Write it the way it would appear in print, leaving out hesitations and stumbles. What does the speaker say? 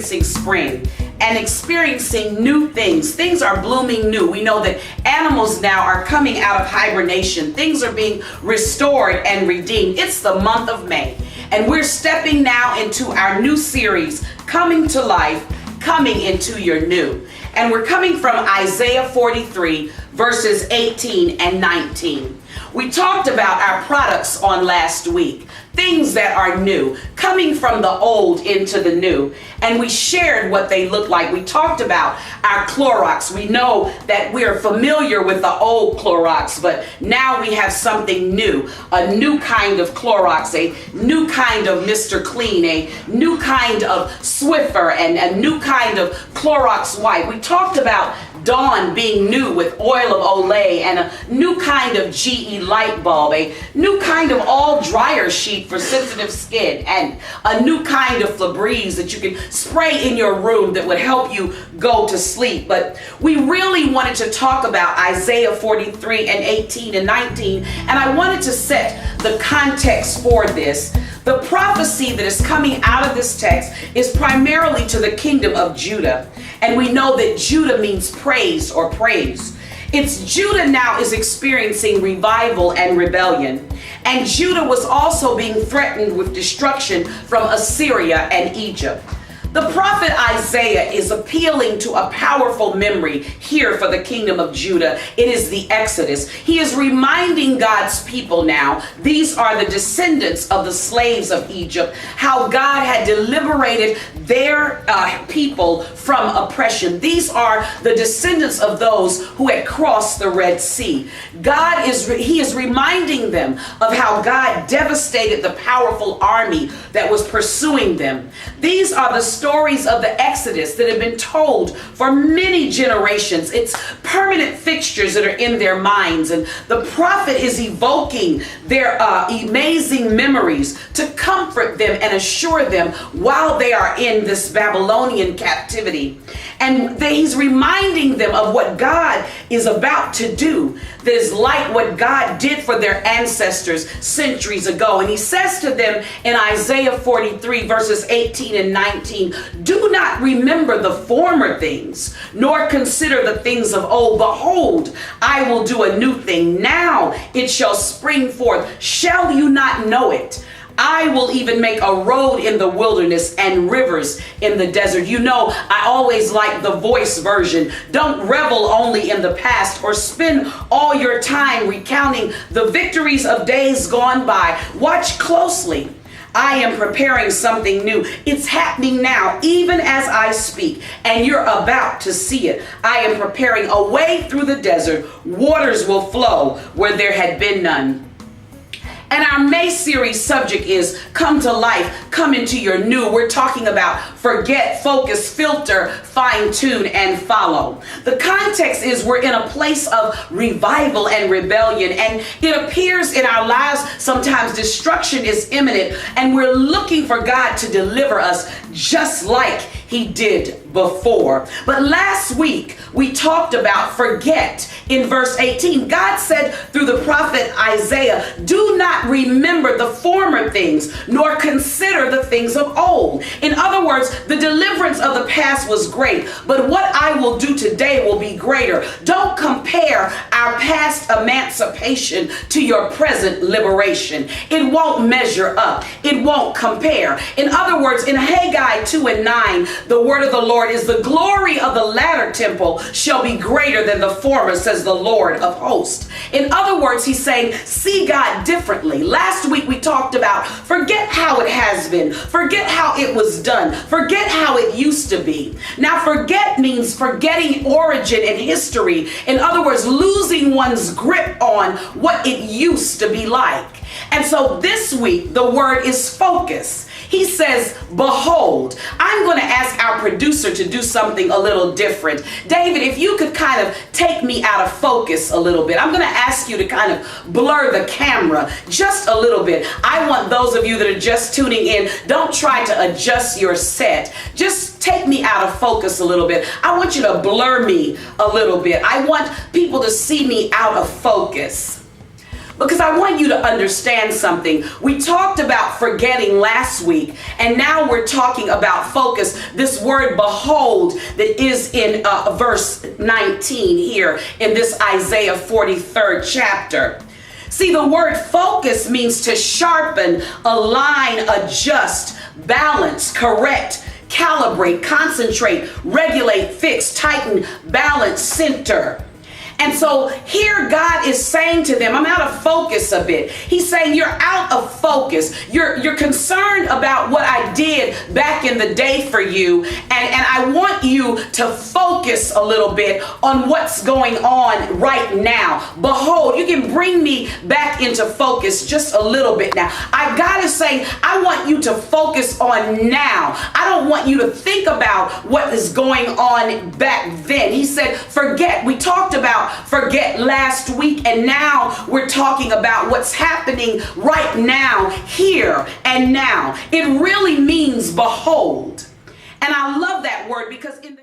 experiencing spring and experiencing new things. Things are blooming new. We know that animals now are coming out of hibernation. Things are being restored and redeemed. It's the month of May, and we're stepping now into our new series, Coming to Life, Coming into Your New. And we're coming from Isaiah 43, verses 18 and 19. We talked about our products on last week, things that are new, coming from the old into the new. And we shared what they look like. We talked about our Clorox. We know that we're familiar with the old Clorox, but now we have something new, a new kind of Clorox, a new kind of Mr. Clean, a new kind of Swiffer, and a new kind of Clorox White. We talked about Dawn being new with oil of Olay, and a new kind of GE light bulb, a new kind of all dryer sheet for sensitive skin, and a new kind of Febreze that you can spray in your room that would help you go to sleep. But we really wanted to talk about Isaiah 43 and 18 and 19, and I wanted to set the context for this. The prophecy that is coming out of this text is primarily to the kingdom of Judah. And we know that Judah means praise or praise. It's Judah now is experiencing revival and rebellion. And Judah was also being threatened with destruction from Assyria and Egypt. The prophet Isaiah is appealing to a powerful memory here for the kingdom of Judah. It is the Exodus. He is reminding God's people now, these are the descendants of the slaves of Egypt, how God had liberated their people from oppression. These are the descendants of those who had crossed the Red Sea. He is reminding them of how God devastated the powerful army that was pursuing them. These are the stories of the Exodus that have been told for many generations. It's permanent fixtures that are in their minds, and the prophet is evoking their amazing memories to comfort them and assure them while they are in this Babylonian captivity. And he's reminding them of what God is about to do that is like what God did for their ancestors centuries ago. And he says to them in Isaiah 43 verses 18 and 19, do not remember the former things, nor consider the things of old. Behold, I will do a new thing. Now it shall spring forth. Shall you not know it? I will even make a road in the wilderness and rivers in the desert. You know, I always like the Voice version. Don't revel only in the past or spend all your time recounting the victories of days gone by. Watch closely. I am preparing something new. It's happening now, even as I speak, and you're about to see it. I am preparing a way through the desert. Waters will flow where there had been none. And our May series subject is Come to Life, Come into Your New. We're talking about forget, focus, filter, fine tune, and follow. The context is we're in a place of revival and rebellion, and it appears in our lives sometimes destruction is imminent, and we're looking for God to deliver us just like he did before. But last week we talked about forget in verse 18. God said through the prophet Isaiah, do not remember the former things, nor consider the things of old. In other words, the deliverance of the past was great, but what I will do today will be greater. Don't compare our past emancipation to your present liberation. It won't measure up. It won't compare. In other words, in Haggai 2 and 9, the word of the Lord is the glory of the latter temple shall be greater than the former, says the Lord of hosts. In other words, he's saying, see God differently. Last week we talked about forget how it has been. Forget how it was done. Forget how it used to be. Now, forget means forgetting origin and history. In other words, losing one's grip on what it used to be like. And so this week, the word is focus. He says, behold. I'm going to ask our producer to do something a little different. David, if you could kind of take me out of focus a little bit. I'm going to ask you to kind of blur the camera just a little bit. I want those of you that are just tuning in, don't try to adjust your set. Just take me out of focus a little bit. I want you to blur me a little bit. I want people to see me out of focus. because I want you to understand something. We talked about forgetting last week, and now we're talking about focus. This word behold that is in verse 19 here in this Isaiah 43rd chapter. See, the word focus means to sharpen, align, adjust, balance, correct, calibrate, concentrate, regulate, fix, tighten, balance, center. And so here God is saying to them, I'm out of focus a bit. He's saying you're out of focus. You're concerned about what I did back in the day for you. And I want you to focus a little bit on what's going on right now. Behold, you can bring me back into focus just a little bit now. God is saying, I want you to focus on now. I don't want you to think about what is going on back then. He said, forget. We talked about forget last week, and now we're talking about what's happening right now, here and now. It really means behold. And I love that word because in the